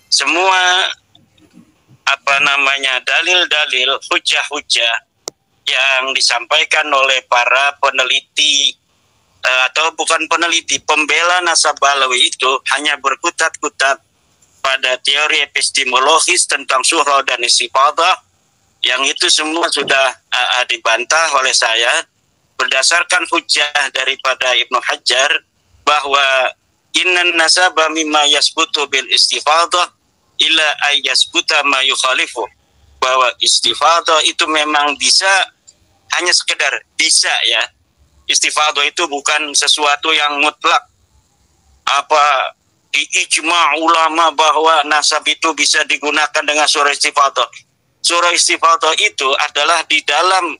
Semua dalil-dalil, hujah-hujah yang disampaikan oleh para peneliti atau bukan peneliti, pembela nasab Balawi itu hanya berkutat-kutat pada teori epistemologis tentang surah dan istifadah, yang itu semua sudah dibantah oleh saya berdasarkan hujah daripada Ibnu Hajar bahwa innan nasaba mimma yasbutu bil istifadah illa ayyasbuta ma yukhalifu, bahwa istifadah itu memang bisa, hanya sekedar bisa ya. Istifadah itu bukan sesuatu yang mutlak. Apa di ijma' ulama bahwa nasab itu bisa digunakan dengan surah istifadah. Surah istifadah itu adalah di dalam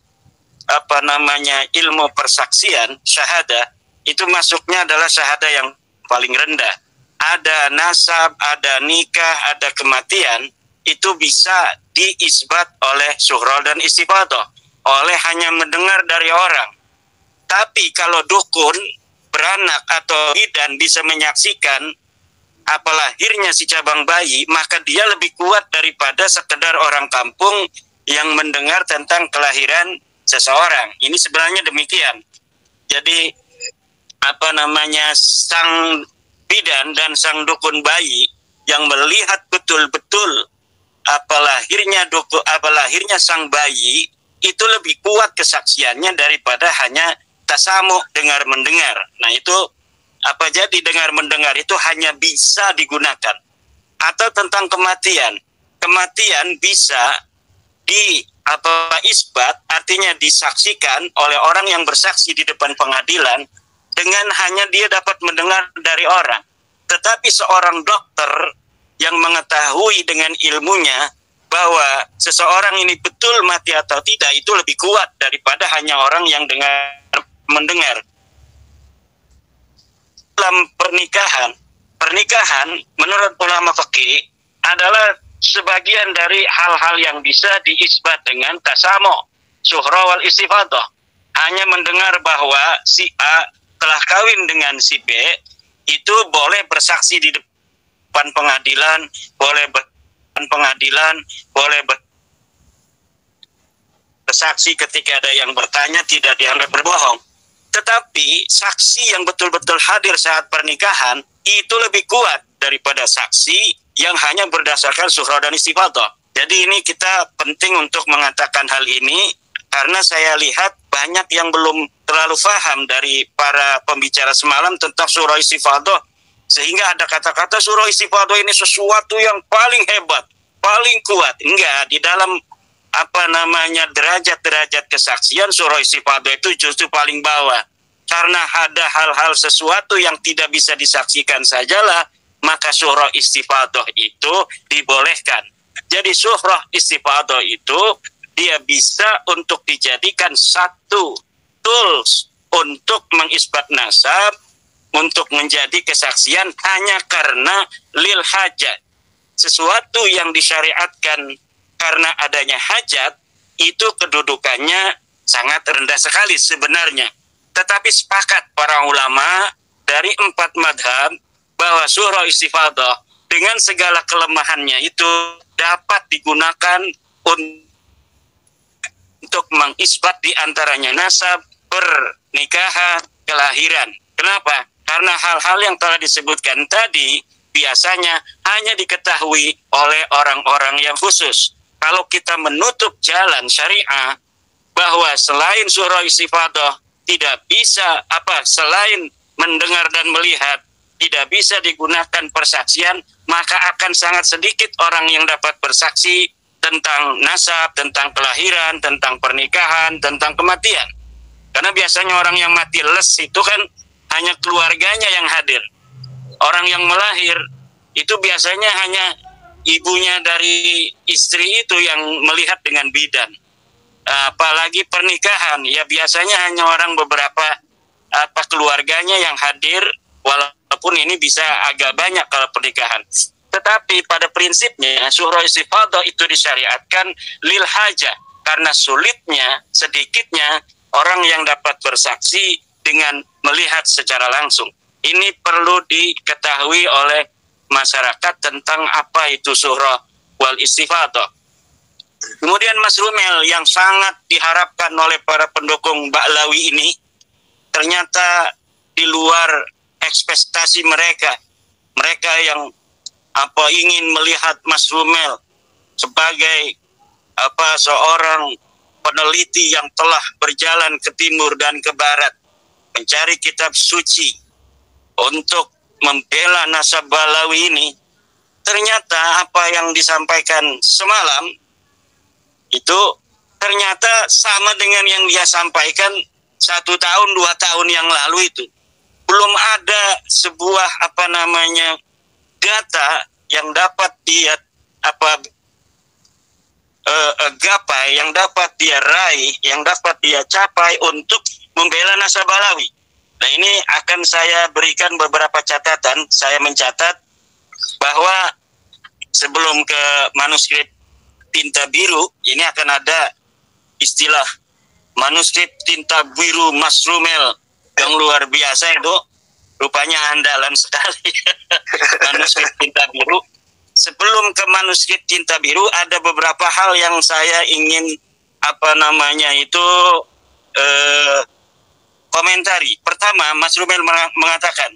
ilmu persaksian, syahadah, itu masuknya adalah syahadah yang paling rendah. Ada nasab, ada nikah, ada kematian, itu bisa diisbat oleh surah dan istifadah, oleh hanya mendengar dari orang. Tapi kalau dukun, beranak atau bidan bisa menyaksikan apa lahirnya si cabang bayi, maka dia lebih kuat daripada sekedar orang kampung yang mendengar tentang kelahiran seseorang. Ini sebenarnya demikian. Jadi sang bidan dan sang dukun bayi yang melihat betul-betul apa lahirnya sang bayi, itu lebih kuat kesaksiannya daripada hanya tasamu, dengar mendengar. Nah itu jadi dengar mendengar itu hanya bisa digunakan. Atau tentang kematian bisa isbat, artinya disaksikan oleh orang yang bersaksi di depan pengadilan dengan hanya dia dapat mendengar dari orang. Tetapi seorang dokter yang mengetahui dengan ilmunya bahwa seseorang ini betul mati atau tidak, itu lebih kuat daripada hanya orang yang mendengar. Dalam pernikahan menurut ulama fikih adalah sebagian dari hal-hal yang bisa diisbat dengan tasamu, syuhra wal istifadah. Hanya mendengar bahwa si A telah kawin dengan si B, itu boleh bersaksi di depan pengadilan, boleh bersaksi ketika ada yang bertanya, tidak dianggap berbohong. Tetapi saksi yang betul-betul hadir saat pernikahan itu lebih kuat daripada saksi yang hanya berdasarkan surah dan istifadah. Jadi ini kita penting untuk mengatakan hal ini, karena saya lihat banyak yang belum terlalu paham dari para pembicara semalam tentang surah istifadah, sehingga ada kata-kata surah istifadah ini sesuatu yang paling hebat, paling kuat. Enggak, di dalam derajat-derajat kesaksian, surah istifadah itu justru paling bawah. Karena ada hal-hal sesuatu yang tidak bisa disaksikan sajalah, maka surah istifadah itu dibolehkan. Jadi surah istifadah itu dia bisa untuk dijadikan satu tools untuk mengisbat nasab, untuk menjadi kesaksian hanya karena lil hajat. Sesuatu yang disyariatkan karena adanya hajat, itu kedudukannya sangat rendah sekali sebenarnya. Tetapi sepakat para ulama dari 4 madhab bahwa surah istifadah dengan segala kelemahannya itu dapat digunakan untuk mengisbat diantaranya nasab, pernikahan, kelahiran. Kenapa? Karena hal-hal yang telah disebutkan tadi biasanya hanya diketahui oleh orang-orang yang khusus. Kalau kita menutup jalan syariah bahwa selain surah istifadah tidak bisa selain mendengar dan melihat tidak bisa digunakan persaksian, maka akan sangat sedikit orang yang dapat bersaksi tentang nasab, tentang kelahiran, tentang pernikahan, tentang kematian. Karena biasanya orang yang mati les itu kan hanya keluarganya yang hadir. Orang yang melahir itu biasanya hanya ibunya dari istri itu yang melihat dengan bidan. Apalagi pernikahan, ya biasanya hanya orang beberapa keluarganya yang hadir, walaupun ini bisa agak banyak kalau pernikahan. Tetapi pada prinsipnya surah istifadah itu disyariatkan lil hajah, karena sulitnya, sedikitnya orang yang dapat bersaksi dengan melihat secara langsung. Ini perlu diketahui oleh masyarakat tentang apa itu surah wal istifadah. Kemudian Mas Rumel, yang sangat diharapkan oleh para pendukung Ba'lawi ini ternyata di luar ekspektasi mereka. Mereka yang ingin melihat Mas Rumel sebagai seorang peneliti yang telah berjalan ke timur dan ke barat mencari kitab suci untuk membela nasab Ba'lawi ini. Ternyata apa yang disampaikan semalam itu ternyata sama dengan yang dia sampaikan 1 tahun 2 tahun yang lalu itu. Belum ada sebuah data yang dapat dia gapai, yang dapat dia raih, yang dapat dia capai untuk membela nasab Ba'lawi. Nah, ini akan saya berikan beberapa catatan. Saya mencatat bahwa sebelum ke manuskrip tinta biru, ini akan ada istilah manuskrip tinta biru Mas Rumel yang luar biasa itu. Rupanya andalan sekali. Manuskrip tinta biru. Sebelum ke manuskrip tinta biru, ada beberapa hal yang saya ingin komentari. Pertama, Mas Rumel mengatakan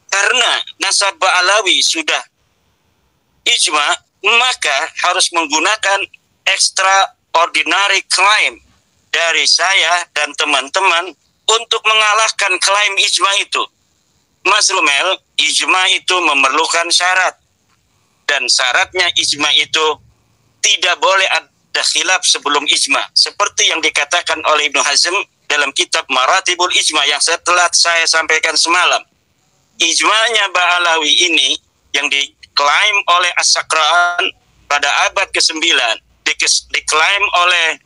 karena nasab Ba'lawi sudah ijma, maka harus menggunakan extraordinary claim dari saya dan teman-teman untuk mengalahkan klaim ijma itu. Mas Rumel, ijma itu memerlukan syarat, dan syaratnya ijma itu tidak boleh ada khilaf sebelum ijma, seperti yang dikatakan oleh Ibnu Hazm dalam kitab Maratibul Ijma yang setelah saya sampaikan semalam. Ijma'nya Ba'lawi ini yang diklaim oleh As-Sakran pada abad ke-9, diklaim oleh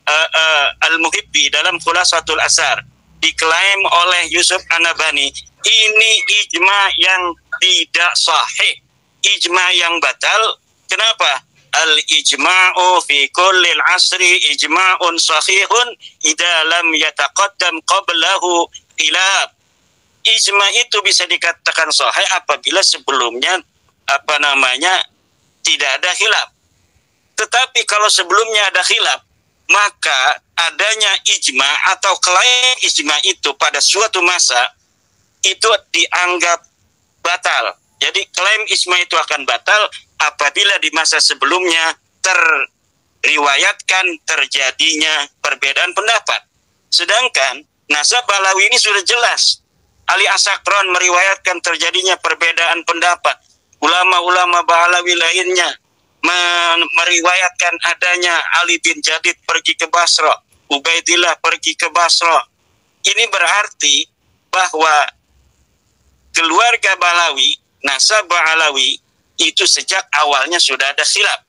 Al-Muhibbi dalam Khulasatul Asar, diklaim oleh Yusuf An-Nabhani. Ini ijma yang tidak sahih, ijma yang batal. Kenapa? Al-ijma'u fi kullil asri ijma'un sahihun idza lam yataqaddam qablahu khilaf. Ijma itu bisa dikatakan sahih apabila sebelumnya tidak ada khilaf. Tetapi kalau sebelumnya ada khilaf, maka adanya ijma atau klaim ijma itu pada suatu masa itu dianggap batal. Jadi klaim ijma itu akan batal apabila di masa sebelumnya terriwayatkan terjadinya perbedaan pendapat. Sedangkan nasab Ba'lawi ini sudah jelas. Ali As-Sakran meriwayatkan terjadinya perbedaan pendapat. Ulama-ulama Ba'lawi lainnya meriwayatkan adanya Ali bin Jadid pergi ke Basra, Ubaidillah pergi ke Basra. Ini berarti bahwa keluarga Ba'lawi, nasab Ba'lawi itu sejak awalnya sudah ada khilaf.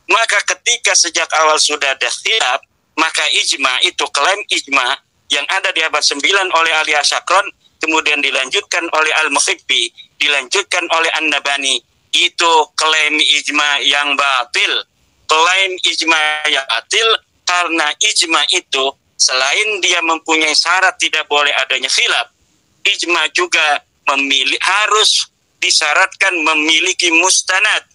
Maka ketika sejak awal sudah ada khilaf, maka ijma itu, klaim ijma yang ada di abad 9 oleh Ali As-Sakran, kemudian dilanjutkan oleh Al-Muhibbi, dilanjutkan oleh An-Nabhani, itu klaim ijma yang batil. Klaim ijma yang batil karena ijma itu selain dia mempunyai syarat tidak boleh adanya khilaf, ijma juga harus disyaratkan memiliki mustanad.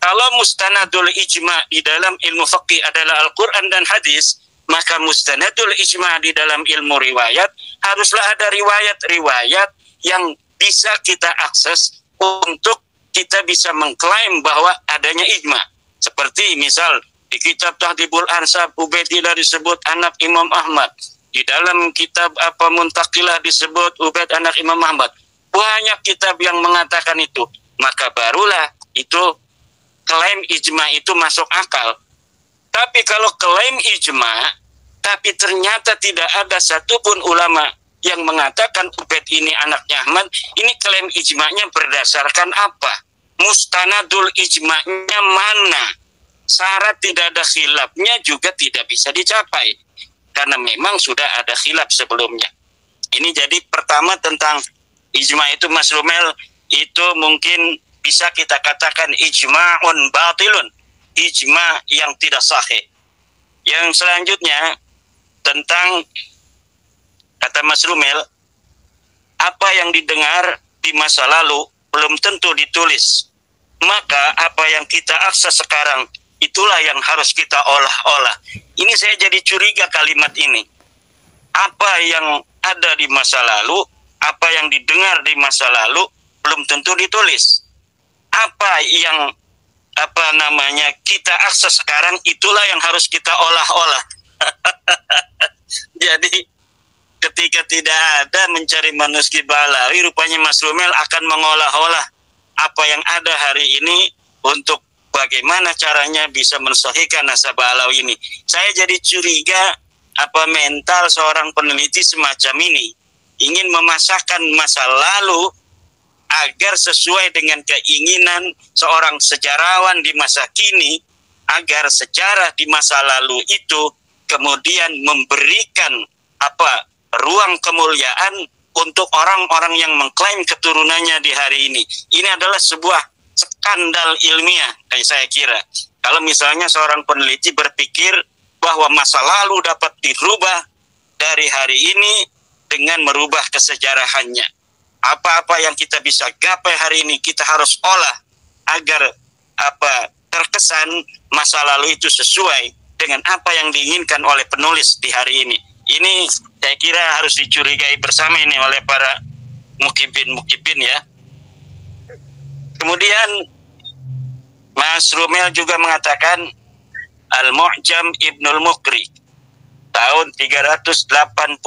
Kalau mustanadul ijma di dalam ilmu fikih adalah Al-Quran dan hadis, maka mustanadul ijma di dalam ilmu riwayat haruslah ada riwayat-riwayat yang bisa kita akses untuk kita bisa mengklaim bahwa adanya ijma. Seperti misal di kitab Tahdhibul Ansab Ubaidillah disebut anak Imam Ahmad. Di dalam kitab Muntaqilah disebut Ubaid anak Imam Ahmad. Banyak kitab yang mengatakan itu. Maka barulah itu klaim ijma itu masuk akal. Tapi kalau klaim ijma, tapi ternyata tidak ada satupun ulama yang mengatakan Ubaid ini anaknya Ahmad, ini klaim ijma'nya berdasarkan apa? Mustanadul ijma'nya mana? Syarat tidak ada khilafnya juga tidak bisa dicapai. Karena memang sudah ada khilaf sebelumnya. Ini jadi pertama tentang ijma' itu, Mas Rumel, itu mungkin bisa kita katakan ijma'un batilun. Ijma' yang tidak sahih. Yang selanjutnya tentang kata Mas Rumel, apa yang didengar di masa lalu belum tentu ditulis. Maka apa yang kita akses sekarang, itulah yang harus kita olah-olah. Ini saya jadi curiga kalimat ini. Apa yang ada di masa lalu, apa yang didengar di masa lalu, belum tentu ditulis. Apa yang kita akses sekarang, itulah yang harus kita olah-olah. Jadi ketika tidak ada mencari manuskrip Balawi, rupanya Mas Rumel akan mengolah-olah apa yang ada hari ini untuk bagaimana caranya bisa mensahihkan nasab Balawi ini. Saya jadi curiga mental seorang peneliti semacam ini, ingin memasakkan masa lalu agar sesuai dengan keinginan seorang sejarawan di masa kini, agar sejarah di masa lalu itu kemudian memberikan ruang kemuliaan untuk orang-orang yang mengklaim keturunannya di hari ini. Ini adalah sebuah skandal ilmiah, saya kira. Kalau misalnya seorang peneliti berpikir bahwa masa lalu dapat dirubah dari hari ini dengan merubah kesejarahannya. Apa-apa yang kita bisa gapai hari ini kita harus olah agar terkesan masa lalu itu sesuai dengan apa yang diinginkan oleh penulis di hari ini. Ini saya kira harus dicurigai bersama ini oleh para mukibin ya. Kemudian Mas Rumel juga mengatakan Al-Mu'jam Ibnul Muqri tahun 381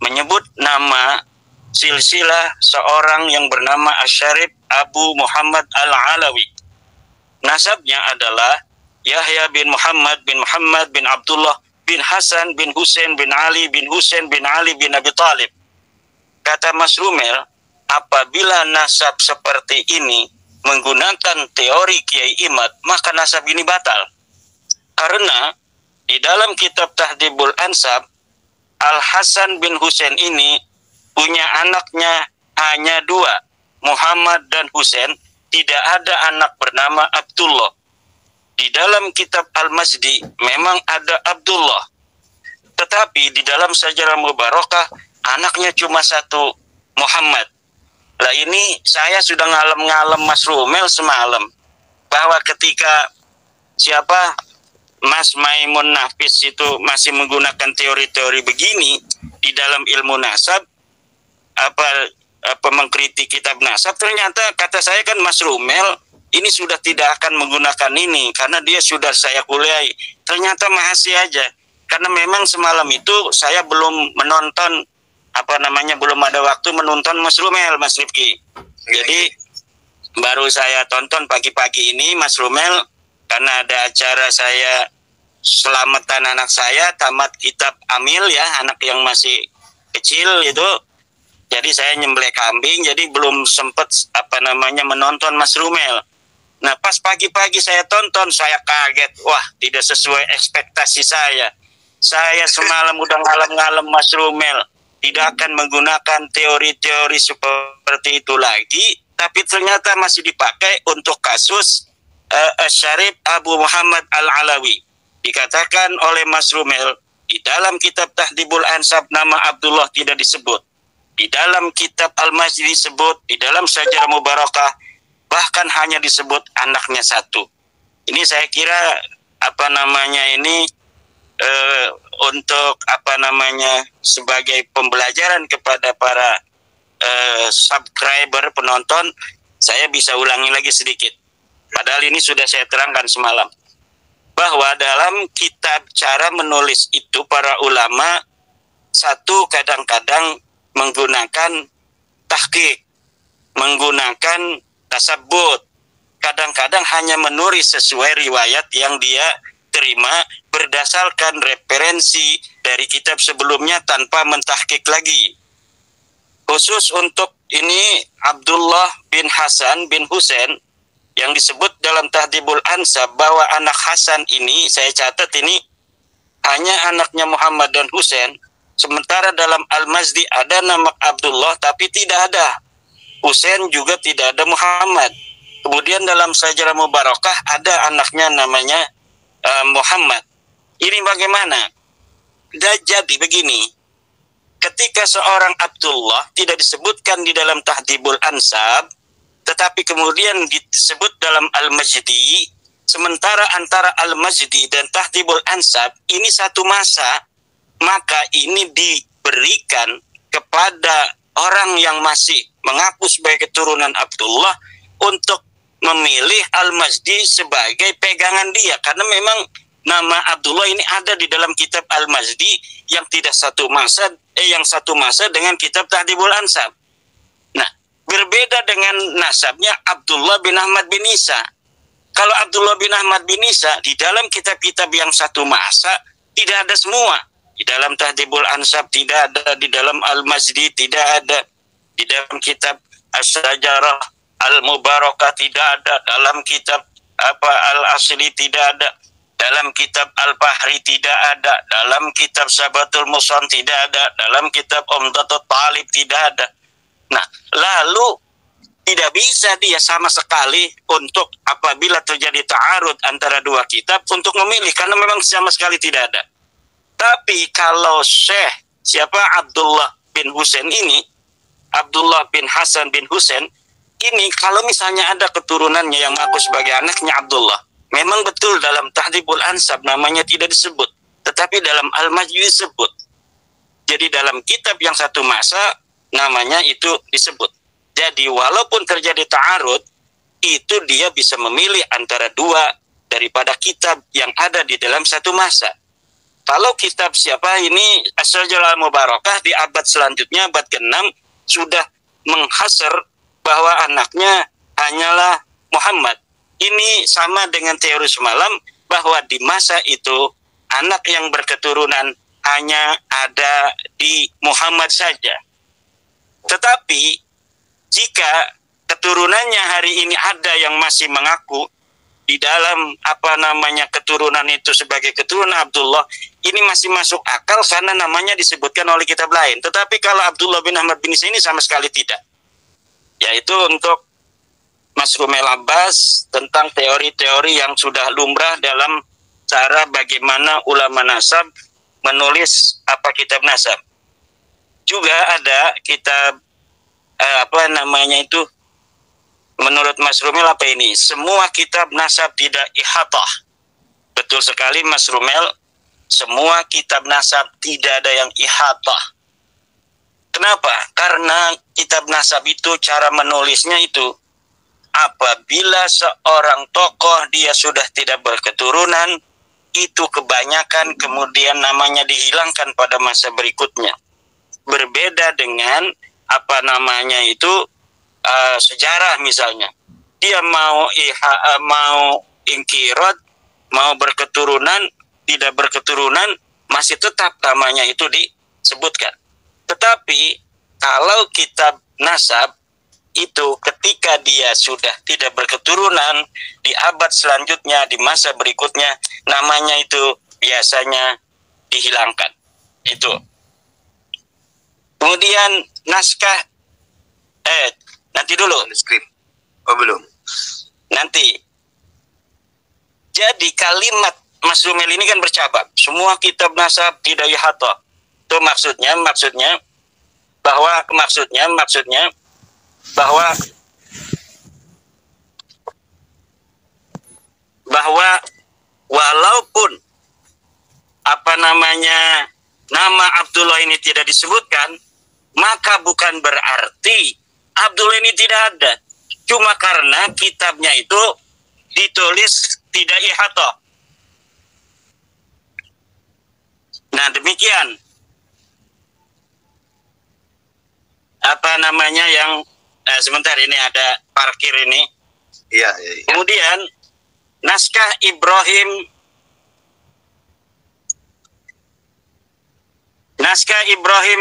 menyebut nama silsilah seorang yang bernama Asyarif Abu Muhammad Al-Alawi. Nasabnya adalah Yahya bin Muhammad bin Abdullah bin Hasan bin Husain bin Ali bin Husain bin Ali bin Abi Talib. Kata Mas Rumel, apabila nasab seperti ini menggunakan teori Kiai Imad, maka nasab ini batal. Karena di dalam kitab Tahdhibul Ansab, Al-Hasan bin Husain ini punya anaknya hanya dua, Muhammad dan Husain, tidak ada anak bernama Abdullah. Di dalam kitab Al-Mazdi memang ada Abdullah, tetapi di dalam Sajarah Mubarakah anaknya cuma satu, Muhammad. Lah ini saya sudah ngalem-ngalem Mas Rumel semalam bahwa ketika Mas Maimun Nafis itu masih menggunakan teori-teori begini di dalam ilmu nasab, mengkritik kitab nasab, ternyata kata saya kan Mas Rumel ini sudah tidak akan menggunakan ini karena dia sudah saya kuliahi. Ternyata masih aja, karena memang semalam itu saya belum menonton belum ada waktu menonton Mas Rumel, Mas Rifki. Jadi baru saya tonton pagi-pagi ini Mas Rumel, karena ada acara saya selamatan anak saya tamat kitab Amil ya, anak yang masih kecil itu. Jadi saya nyembelih kambing, jadi belum sempat menonton Mas Rumel. Nah pas pagi-pagi saya tonton, saya kaget, wah tidak sesuai ekspektasi saya. Saya semalam udah ngalem-ngalem Mas Rumel, tidak akan menggunakan teori-teori seperti itu lagi, tapi ternyata masih dipakai untuk kasus Syarif Abu Muhammad Al-Alawi. Dikatakan oleh Mas Rumel, di dalam kitab Tahdhibul Ansab nama Abdullah tidak disebut. Di dalam kitab Al-Masjid disebut, di dalam Sajarah Mubarakah bahkan hanya disebut anaknya satu. Ini saya kira untuk sebagai pembelajaran kepada para subscriber penonton, saya bisa ulangi lagi sedikit. Padahal ini sudah saya terangkan semalam, bahwa dalam kitab cara menulis itu para ulama satu kadang-kadang menggunakan tahqiq, menggunakan tasabbut, kadang-kadang hanya menulis sesuai riwayat yang dia terima berdasarkan referensi dari kitab sebelumnya tanpa mentahqiq lagi. Khusus untuk ini Abdullah bin Hasan bin Husain yang disebut dalam Tahdhibul Ansab bahwa anak Hasan ini, saya catat ini hanya anaknya Muhammad dan Husain, sementara dalam Al-Mazdi ada nama Abdullah tapi tidak ada Husain, juga tidak ada Muhammad. Kemudian dalam Sajarah Mubarakah ada anaknya namanya Muhammad. Ini bagaimana? Jadi begini, ketika seorang Abdullah tidak disebutkan di dalam Tahdhibul Ansab, tetapi kemudian disebut dalam Al-Majdi, sementara antara Al-Majdi dan Tahdhibul Ansab ini satu masa, maka ini diberikan kepada orang yang masih mengaku sebagai keturunan Abdullah untuk memilih Al-Majdi sebagai pegangan dia, karena memang nama Abdullah ini ada di dalam kitab Al-Majdi yang yang satu masa dengan kitab Tahdhibul Ansab. Nah, berbeda dengan nasabnya Abdullah bin Ahmad bin Isa. Kalau Abdullah bin Ahmad bin Isa di dalam kitab-kitab yang satu masa tidak ada semua. Di dalam Tahdhibul Ansab tidak ada, di dalam Al-Majdi tidak ada, di dalam kitab As-Sajarah Al-Mubarakah tidak ada, dalam kitab Al-Asli tidak ada, dalam kitab Al-Bahri tidak ada, dalam kitab Sabatul Musan tidak ada, dalam kitab Umdatul Talib tidak ada. Nah, lalu tidak bisa dia sama sekali untuk apabila terjadi ta'arud antara dua kitab untuk memilih, karena memang sama sekali tidak ada. Tapi kalau Syekh Abdullah bin Husain ini, Abdullah bin Hasan bin Husain ini, kalau misalnya ada keturunannya yang mengaku sebagai anaknya Abdullah, memang betul dalam Tahdhibul Ansab namanya tidak disebut, tetapi dalam Al-Majdi disebut. Jadi dalam kitab yang satu masa namanya itu disebut. Jadi walaupun terjadi ta'arud, itu dia bisa memilih antara dua daripada kitab yang ada di dalam satu masa. Kalau kitab siapa ini, As-Sajarah Al-Mubarakah di abad selanjutnya, abad ke-6, sudah menghasar bahwa anaknya hanyalah Muhammad. Ini sama dengan teori semalam, bahwa di masa itu anak yang berketurunan hanya ada di Muhammad saja. Tetapi jika keturunannya hari ini ada yang masih mengaku di dalam keturunan itu sebagai keturunan Abdullah, ini masih masuk akal karena namanya disebutkan oleh kitab lain. Tetapi kalau Abdullah bin Ahmad bin Isa ini sama sekali tidak. Yaitu untuk Mas Rumel Abbas tentang teori-teori yang sudah lumrah dalam cara bagaimana ulama nasab menulis kitab nasab. Juga ada kitab menurut Mas Rumel semua kitab nasab tidak ihatah. Betul sekali Mas Rumel, semua kitab nasab tidak ada yang ihatah. Kenapa? Karena kitab nasab itu cara menulisnya itu apabila seorang tokoh dia sudah tidak berketurunan, itu kebanyakan kemudian namanya dihilangkan pada masa berikutnya. Berbeda dengan sejarah misalnya. Dia mau ingkirat, mau berketurunan, tidak berketurunan, masih tetap namanya itu disebutkan. Tetapi kalau kitab nasab itu ketika dia sudah tidak berketurunan, di abad selanjutnya, di masa berikutnya, namanya itu biasanya dihilangkan. Itu. Kemudian naskah nanti dulu. Skrip. Oh, belum. Nanti. Jadi kalimat Mas Rumel ini kan bercabang. Semua kitab nasab tidak ihata. Itu maksudnya bahwa walaupun nama Abdullah ini tidak disebutkan, maka bukan berarti Abdullah ini tidak ada. Cuma karena kitabnya itu ditulis tidak ihata. Nah, demikian. Sebentar, ini ada parkir ini. Iya. Kemudian naskah Ibrahim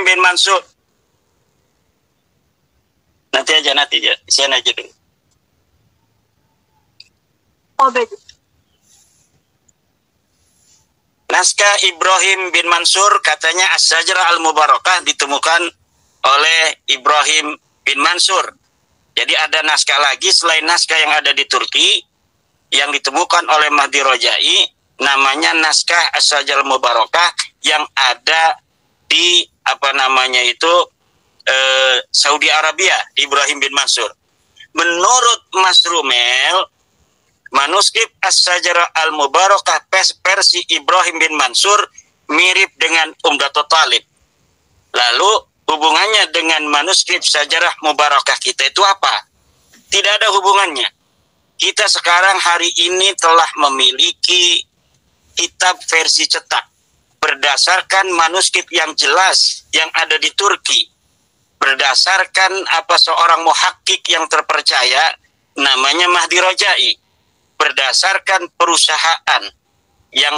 bin Mansur. Nanti aja. Sian aja dulu. Naskah Ibrahim bin Mansur katanya As-Sajarah Al-Mubarakah ditemukan oleh Ibrahim bin Mansur. Jadi ada naskah lagi selain naskah yang ada di Turki yang ditemukan oleh Mahdi Rojai, namanya naskah As-Sajarah Al-Mubarakah yang ada di Saudi Arabia, Ibrahim bin Mansur. Menurut Mas Rumel, manuskrip As-Sajarah Al-Mubarakah versi Ibrahim bin Mansur mirip dengan Umdatul Talib. Lalu hubungannya dengan manuskrip Sajarah Mubarakah kita itu apa? Tidak ada hubungannya. Kita sekarang hari ini telah memiliki kitab versi cetak berdasarkan manuskrip yang jelas yang ada di Turki, berdasarkan seorang muhakkik yang terpercaya namanya Mahdi Rojai, berdasarkan perusahaan yang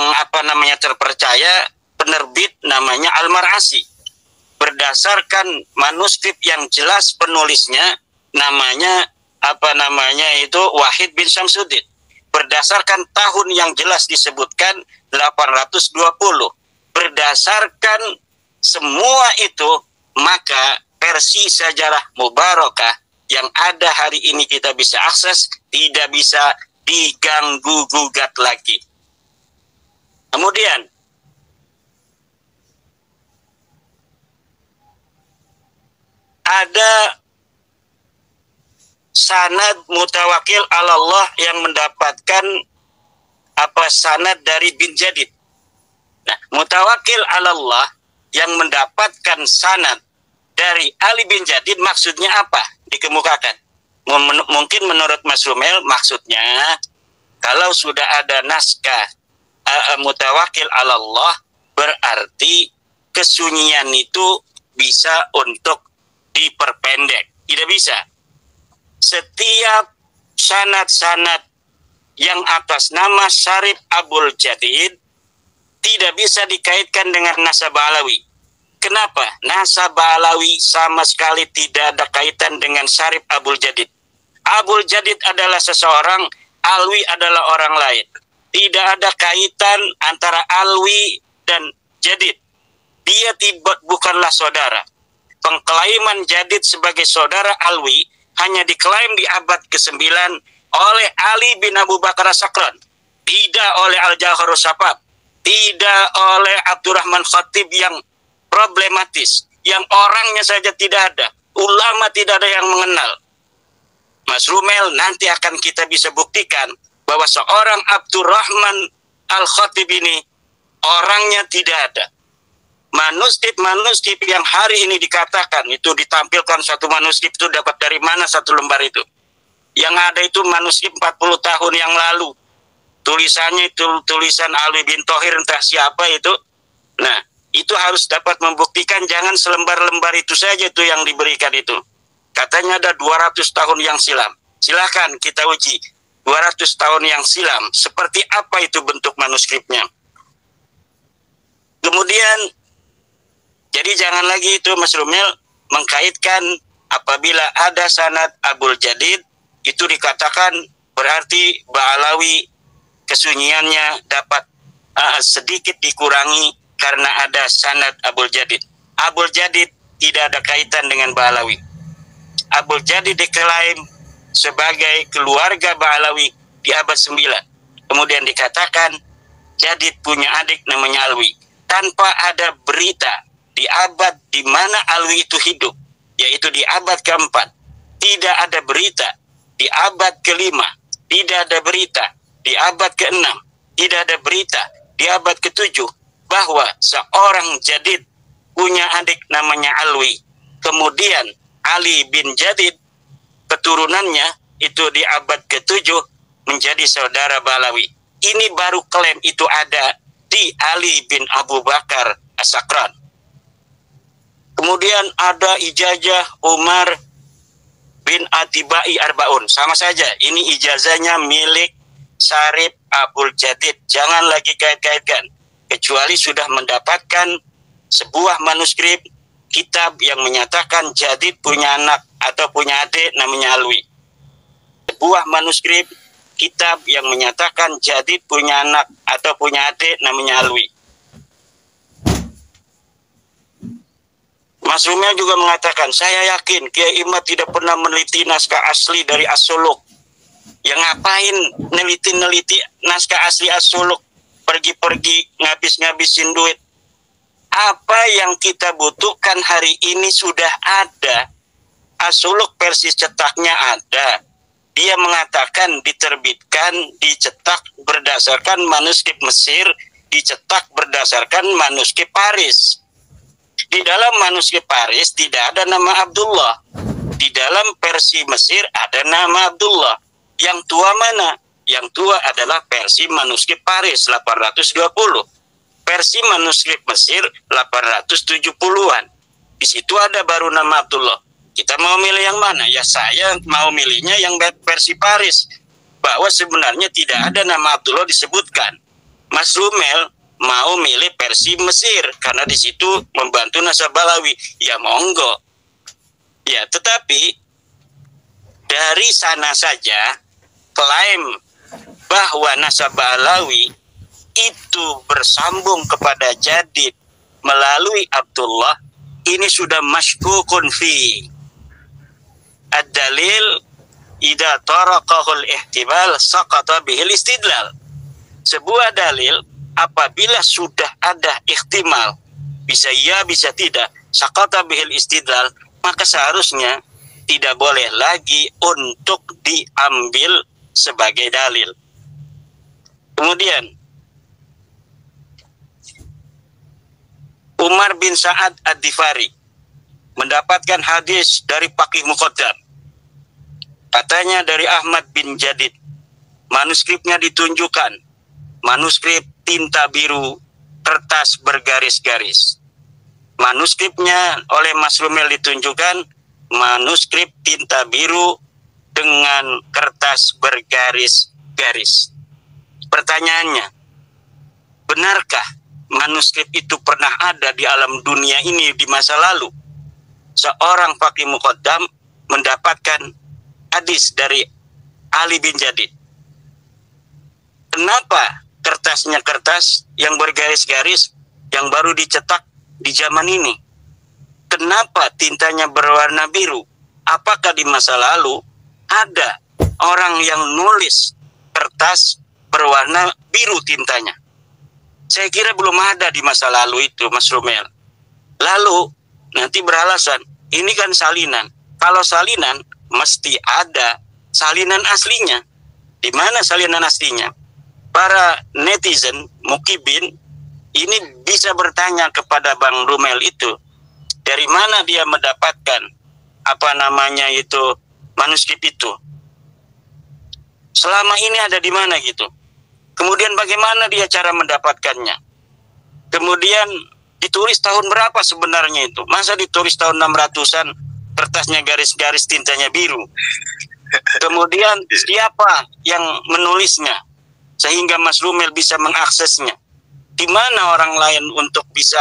terpercaya, penerbit namanya Al-Mar'asi, berdasarkan manuskrip yang jelas penulisnya namanya Wahid bin Syamsuddin, berdasarkan tahun yang jelas disebutkan 820. Berdasarkan semua itu, maka versi Sajarah Mubarakah yang ada hari ini kita bisa akses, tidak bisa diganggu-gugat lagi. Kemudian ada sanad mutawakil Allah yang mendapatkan sanad dari bin Jadid. Nah, mutawakil Allah yang mendapatkan sanad dari Ali bin Jadid maksudnya apa? Dikemukakan. Mungkin menurut Mas Rumel maksudnya kalau sudah ada naskah mutawakil Allah berarti kesunyian itu bisa untuk diperpendek. Tidak bisa. Setiap sanad-sanad yang atas nama Syarif Abul Jadid tidak bisa dikaitkan dengan nasab Alawi. Kenapa? Nasab Alawi sama sekali tidak ada kaitan dengan Syarif Abul Jadid. Abul Jadid adalah seseorang, Alwi adalah orang lain. Tidak ada kaitan antara Alwi dan Jadid. Dia bukanlah saudara. Pengklaiman Jadid sebagai saudara Alwi hanya diklaim di abad ke-9 oleh Ali bin Abu Bakar As-Sakran, tidak oleh Al-Jauhar As-Safaf, tidak oleh Abdurrahman Khatib yang problematis, yang orangnya saja tidak ada, ulama tidak ada yang mengenal. Mas Rumel, nanti akan kita bisa buktikan bahwa seorang Abdurrahman Al-Khatib ini orangnya tidak ada. Manuskrip yang hari ini dikatakan itu ditampilkan satu manuskrip itu dapat dari mana satu lembar itu? Yang ada itu manuskrip 40 tahun yang lalu. Tulisannya itu tulisan Ali bin Thohir entah siapa itu. Nah, itu harus dapat membuktikan, jangan selembar-lembar itu saja itu yang diberikan itu. Katanya ada 200 tahun yang silam. Silakan kita uji. 200 tahun yang silam, seperti apa itu bentuk manuskripnya. Kemudian, jadi jangan lagi itu Mas Rumel mengkaitkan apabila ada sanad Abul Jadid, itu dikatakan berarti Ba'alawi kesunyiannya dapat sedikit dikurangi karena ada sanad Abul Jadid. Abul Jadid tidak ada kaitan dengan Ba'alawi. Abul Jadid diklaim sebagai keluarga Ba'alawi di abad 9. Kemudian dikatakan Jadid punya adik namanya Alwi. Tanpa ada berita di abad di mana Alwi itu hidup, yaitu di abad keempat. Tidak ada berita di abad kelima, tidak ada berita di abad keenam, tidak ada berita di abad ketujuh bahwa seorang Jadid punya adik namanya Alwi. Kemudian Ali bin Jadid keturunannya itu di abad ketujuh menjadi saudara Ba'alawi. Ini baru klaim itu ada di Ali bin Abu Bakar As-Sakran. Kemudian ada ijazah Umar bin Atibai Arbaun. Sama saja, ini ijazahnya milik Syarif Abul Jadid. Jangan lagi kait-kaitkan. Kecuali sudah mendapatkan sebuah manuskrip kitab yang menyatakan Jadid punya anak atau punya adik namanya Alwi. Sebuah manuskrip kitab yang menyatakan Jadid punya anak atau punya adik namanya Alwi. Mas Rumel juga mengatakan, saya yakin Kiai Imad tidak pernah meneliti naskah asli dari As-Suluk. Yang ngapain neliti naskah asli As-Suluk? Pergi-pergi ngabis-ngabisin duit. Apa yang kita butuhkan hari ini sudah ada. As-Suluk versi cetaknya ada. Dia mengatakan diterbitkan, dicetak berdasarkan manuskrip Mesir, dicetak berdasarkan manuskrip Paris. Di dalam manuskrip Paris tidak ada nama Abdullah. Di dalam versi Mesir ada nama Abdullah. Yang tua mana? Yang tua adalah versi manuskrip Paris 820. Versi manuskrip Mesir 870-an. Di situ ada baru nama Abdullah. Kita mau milih yang mana? Ya saya mau milihnya yang versi Paris. Bahwa sebenarnya tidak ada nama Abdullah disebutkan. Mas Rumel mau milih versi Mesir karena di situ membantu Nasabalawi. Ya monggo. Ya, tetapi dari sana saja klaim bahwa Nasabalawi itu bersambung kepada Jadid melalui Abdullah, ini sudah masykukun fi. Ad-dalil idza taraqahul ihtimal saqata bihil istidlal. Sebuah dalil apabila sudah ada ihtimal, bisa iya bisa tidak, saqata bihil istidlal, maka seharusnya tidak boleh lagi untuk diambil sebagai dalil. Kemudian Umar bin Sa'ad Ad-Difari mendapatkan hadis dari Faqih Muqaddam. Katanya dari Ahmad bin Jadid. Manuskripnya ditunjukkan. Manuskrip tinta biru, kertas bergaris-garis. Manuskripnya oleh Mas Rumel ditunjukkan. Manuskrip tinta biru dengan kertas bergaris-garis. Pertanyaannya, benarkah manuskrip itu pernah ada di alam dunia ini di masa lalu? Seorang Faqih Muqaddam mendapatkan hadis dari Ali bin Jadid. Kenapa kertasnya kertas yang bergaris-garis yang baru dicetak di zaman ini? Kenapa tintanya berwarna biru? Apakah di masa lalu ada orang yang nulis kertas berwarna biru tintanya? Saya kira belum ada di masa lalu itu, Mas Rumel. Lalu nanti beralasan, ini kan salinan. Kalau salinan, mesti ada salinan aslinya. Di mana salinan aslinya? Para netizen, mukibin, ini bisa bertanya kepada Bang Rumel itu, dari mana dia mendapatkan manuskrip itu? Selama ini ada di mana gitu? Kemudian bagaimana dia cara mendapatkannya? Kemudian ditulis tahun berapa sebenarnya itu? Masa ditulis tahun 600-an, kertasnya garis-garis tintanya biru? Kemudian siapa yang menulisnya? Sehingga Mas Rumel bisa mengaksesnya. Di mana orang lain untuk bisa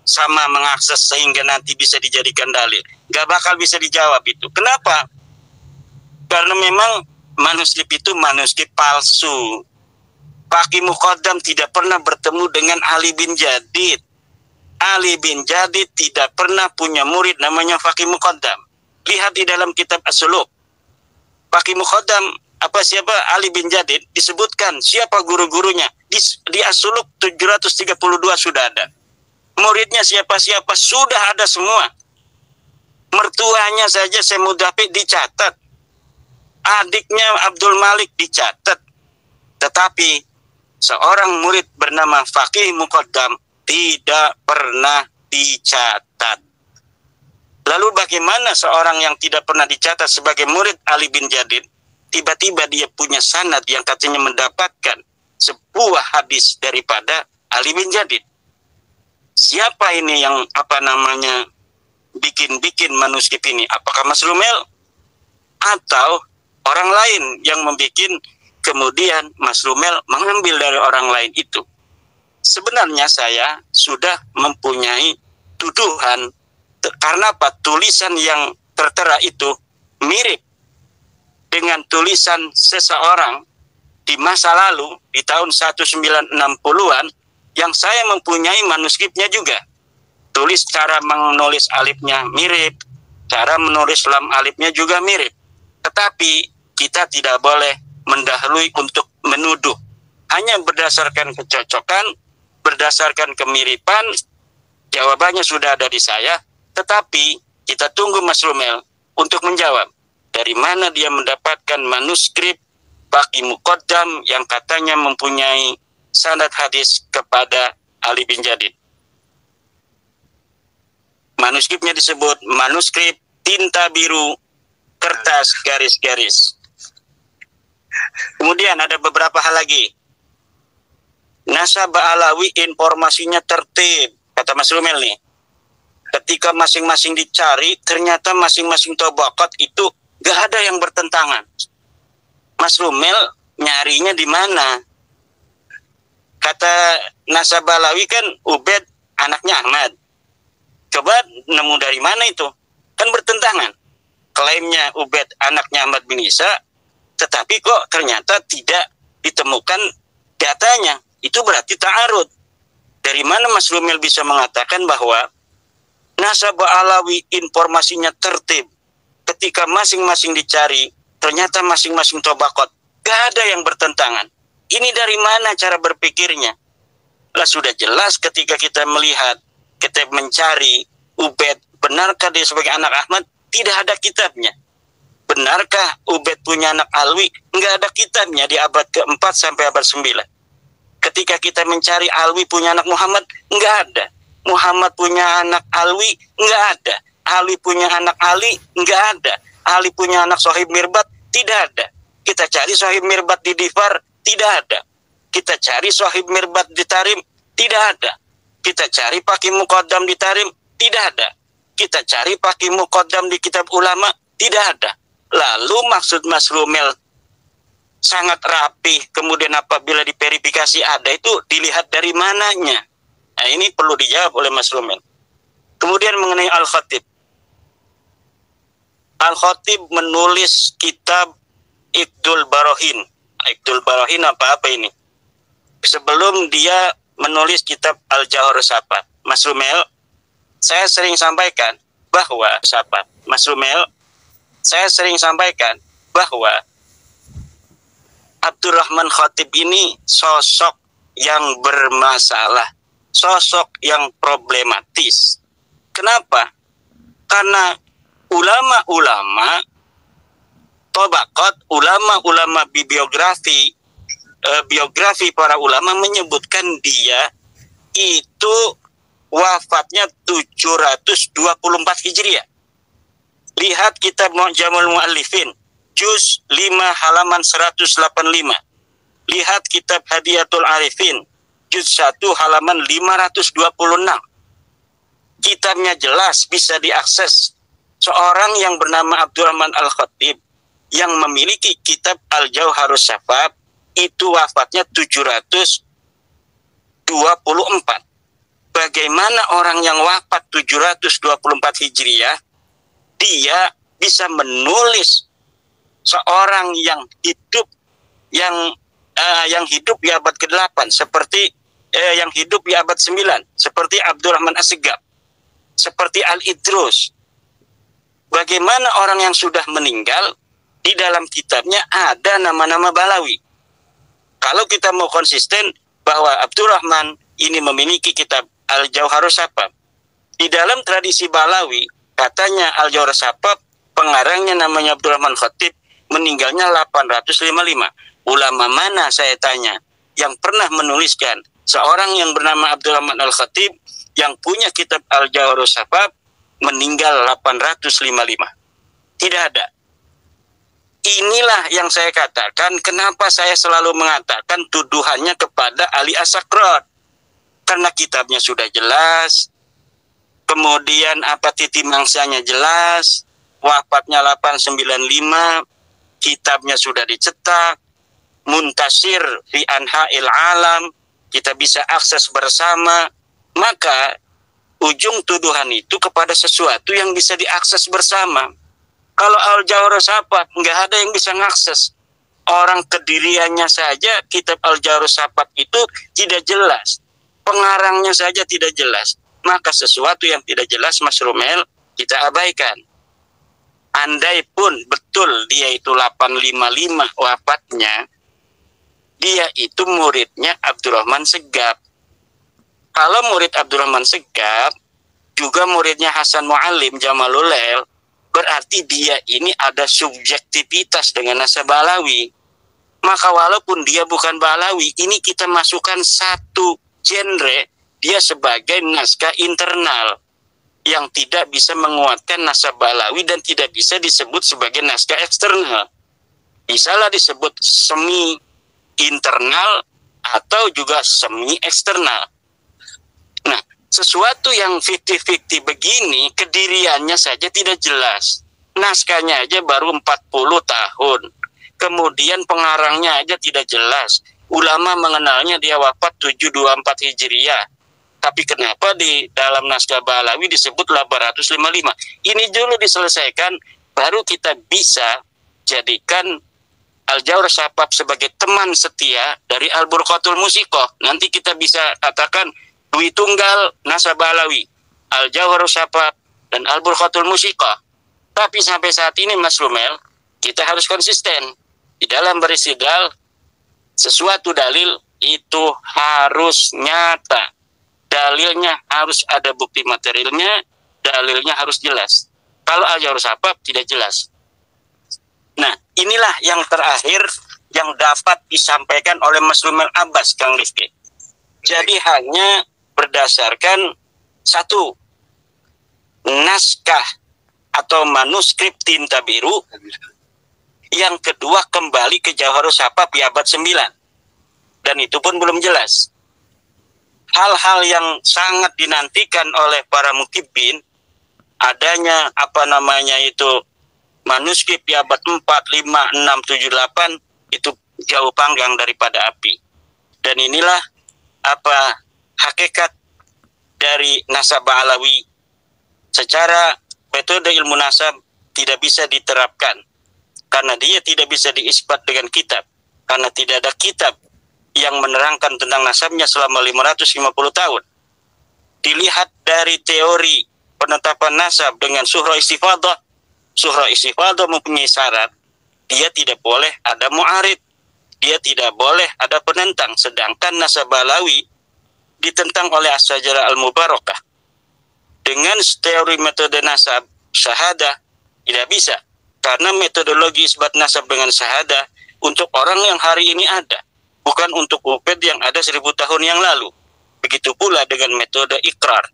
sama mengakses sehingga nanti bisa dijadikan dalil? Gak bakal bisa dijawab itu. Kenapa? Karena memang manuskrip itu manuskrip palsu. Faqih Muqaddam tidak pernah bertemu dengan Ali bin Jadid. Ali bin Jadid tidak pernah punya murid namanya Faqih Muqaddam. Lihat di dalam kitab As-Suluk. Faqih Muqaddam siapa Ali bin Jadid disebutkan siapa guru-gurunya. Di As-Suluk 732 sudah ada. Muridnya siapa-siapa sudah ada semua. Mertuanya saja Semudafi dicatat. Adiknya Abdul Malik dicatat. Tetapi seorang murid bernama Faqih Muqaddam tidak pernah dicatat. Lalu bagaimana seorang yang tidak pernah dicatat sebagai murid Ali bin Jadid, tiba-tiba dia punya sanad yang katanya mendapatkan sebuah hadis daripada Ali bin Jadid? Siapa ini yang bikin manuskrip ini? Apakah Mas Rumel? Atau orang lain yang membuat, kemudian Mas Rumel mengambil dari orang lain itu? Sebenarnya saya sudah mempunyai tuduhan. Karena apa? Tulisan yang tertera itu mirip dengan tulisan seseorang di masa lalu, di tahun 1960-an, yang saya mempunyai manuskripnya juga. Cara menulis alifnya mirip, cara menulis lam alifnya juga mirip. Tetapi kita tidak boleh mendahului untuk menuduh. Hanya berdasarkan kecocokan, berdasarkan kemiripan, Jawabannya sudah ada di saya, tetapi kita tunggu Mas Romel untuk menjawab. Dari mana dia mendapatkan manuskrip Baqi Muqaddam yang katanya mempunyai sanad hadis kepada Ali bin Jadid. Manuskripnya disebut manuskrip tinta biru, kertas garis-garis. Kemudian ada beberapa hal lagi. Nasab Alawi informasinya tertib, kata Mas Romel nih. Ketika masing-masing dicari, ternyata masing-masing tabaqat itu gak ada yang bertentangan. Mas Romel nyarinya di mana? Kata Nasab Alawi kan Ubaid anaknya Ahmad. Coba nemu dari mana itu? Kan bertentangan. Klaimnya Ubaid anaknya Ahmad bin Isa, tetapi kok ternyata tidak ditemukan datanya. Itu berarti ta'arud. Dari mana Mas Romel bisa mengatakan bahwa Nasab Alawi informasinya tertib? Ketika masing-masing dicari, ternyata masing-masing tabaqat gak ada yang bertentangan. Ini dari mana cara berpikirnya? Lah sudah jelas ketika kita melihat, kita mencari Ubaid, benarkah dia sebagai anak Ahmad? Tidak ada kitabnya. Benarkah Ubaid punya anak Alwi? Enggak ada kitabnya di abad ke-4 sampai abad 9. Ketika kita mencari Alwi punya anak Muhammad, enggak ada. Muhammad punya anak Alwi, enggak ada. Ali punya anak Ali, enggak ada. Ali punya anak Sohib Mirbat, tidak ada. Kita cari Sohib Mirbat di Difar, tidak ada. Kita cari Sohib Mirbat di Tarim, tidak ada. Kita cari Baqi Muqaddam di Tarim, tidak ada. Kita cari Baqi Muqaddam di kitab ulama, tidak ada. Lalu maksud Mas Romel sangat rapi, kemudian apabila diverifikasi ada, itu dilihat dari mananya. Nah, ini perlu dijawab oleh Mas Romel. Kemudian mengenai Al-Khatib. Al-Khatib menulis kitab Iqdul Barahin. Iqdul Barahin apa ini? Sebelum dia menulis kitab Al-Jawhar Sapat. Mas Romel, saya sering sampaikan bahwa saya sering sampaikan bahwa Abdurrahman Khatib ini sosok yang bermasalah, sosok yang problematis. Kenapa? Karena ulama-ulama tabaqat, ulama-ulama biografi para ulama menyebutkan dia itu wafatnya 724 Hijriah. Lihat kitab Mu'jamul Mu'allifin, juz 5 halaman 185. Lihat kitab Hadiyatul Arifin, juz 1 halaman 526. Kitabnya jelas bisa diakses. Seorang yang bernama Abdurrahman Al-Khatib yang memiliki kitab Al-Jawharus Safab itu wafatnya 724. Bagaimana orang yang wafat 724 Hijriah dia bisa menulis seorang yang hidup yang hidup di abad ke-8 seperti yang hidup di abad 9 seperti Abdurrahman As-Segaf, seperti Al-Idrus. Bagaimana orang yang sudah meninggal di dalam kitabnya ada nama-nama Balawi. Kalau kita mau konsisten bahwa Abdurrahman ini memiliki kitab Al-Jawharus Safab, di dalam tradisi Balawi katanya Al-Jawharus Safab pengarangnya namanya Abdurrahman Khatib, meninggalnya 855. Ulama mana, saya tanya, yang pernah menuliskan seorang yang bernama Abdurrahman Al-Khatib yang punya kitab Al-Jawharus Safab meninggal 855? Tidak ada. Inilah yang saya katakan, kenapa saya selalu mengatakan tuduhannya kepada Ali As-Sakrat. Karena kitabnya sudah jelas, kemudian apa titik mangsanya jelas, wafatnya 895, kitabnya sudah dicetak, muntasir fi anha'il alam, kita bisa akses bersama. Maka ujung tuduhan itu kepada sesuatu yang bisa diakses bersama. Kalau Al-Jawharus Safab nggak ada yang bisa mengakses. Orang kediriannya saja kitab Al-Jawharus Safab itu tidak jelas, pengarangnya saja tidak jelas. Maka sesuatu yang tidak jelas, Mas Romel, kita abaikan. Andai pun betul dia itu 855 wafatnya, dia itu muridnya Abdurrahman Segaf. Kalau murid Abdurrahman Segaf, juga muridnya Hasan Muallim Jamalul Lail, berarti dia ini ada subjektivitas dengan nasab Ba'alawi. Maka walaupun dia bukan Ba'alawi, ini kita masukkan satu genre, dia sebagai naskah internal yang tidak bisa menguatkan nasab Ba'alawi dan tidak bisa disebut sebagai naskah eksternal. Bisalah disebut semi internal atau juga semi eksternal. Nah, sesuatu yang 50-50 begini, kediriannya saja tidak jelas. Naskahnya aja baru 40 tahun. Kemudian pengarangnya aja tidak jelas. Ulama mengenalnya dia wafat 724 Hijriah. Tapi kenapa di dalam naskah Ba'alawi disebut 855? Ini dulu diselesaikan, baru kita bisa jadikan Al-Jawhar Syafaf sebagai teman setia dari Al-Burqatul Musiqah. Nanti kita bisa katakan Dwi Tunggal Nasab Ba'alawi, Al-Jawhar Syafaf dan Al-Burqatul Musiqah. Tapi sampai saat ini Mas Rumel, kita harus konsisten di dalam beristidlal. Sesuatu dalil itu harus nyata, dalilnya harus ada bukti materialnya, dalilnya harus jelas. Kalau Al-Jawhar Syafaf tidak jelas. Nah, inilah yang terakhir yang dapat disampaikan oleh Mas Rumel Abbas, Kang Rifki. Jadi hanya berdasarkan satu, naskah atau manuskrip tinta biru. Yang kedua, kembali ke Jawhar Syafaf di abad 9. Dan itu pun belum jelas. Hal-hal yang sangat dinantikan oleh para mukibbin, adanya manuskrip di abad 4, 5, 6, 7, 8 itu jauh panggang daripada api. Dan inilah hakikat dari nasab Ba'alawi. Secara metode ilmu nasab tidak bisa diterapkan karena dia tidak bisa diisbat dengan kitab, karena tidak ada kitab yang menerangkan tentang nasabnya selama 550 tahun. Dilihat dari teori penetapan nasab dengan surah istifadah. Surah istifadah mempunyai syarat, dia tidak boleh ada mu'arid, dia tidak boleh ada penentang. Sedangkan nasab Ba'alawi ditentang oleh As-Sajarah Al-Mubarakah. Dengan teori metode nasab syahadah tidak bisa, karena metodologi isbat nasab dengan syahadah untuk orang yang hari ini ada, bukan untuk Uped yang ada 1000 tahun yang lalu. Begitu pula dengan metode ikrar.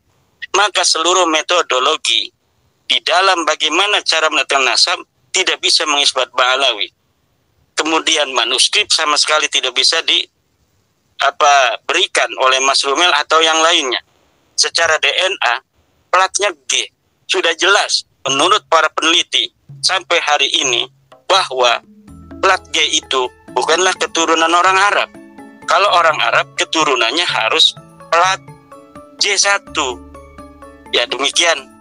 Maka seluruh metodologi di dalam bagaimana cara menetapkan nasab tidak bisa mengisbat Ba'alawi. Kemudian manuskrip sama sekali tidak bisa berikan oleh Mas Rumel atau yang lainnya. Secara DNA platnya G. Sudah jelas menurut para peneliti sampai hari ini bahwa plat G itu bukanlah keturunan orang Arab. Kalau orang Arab keturunannya harus plat J1. Ya demikian.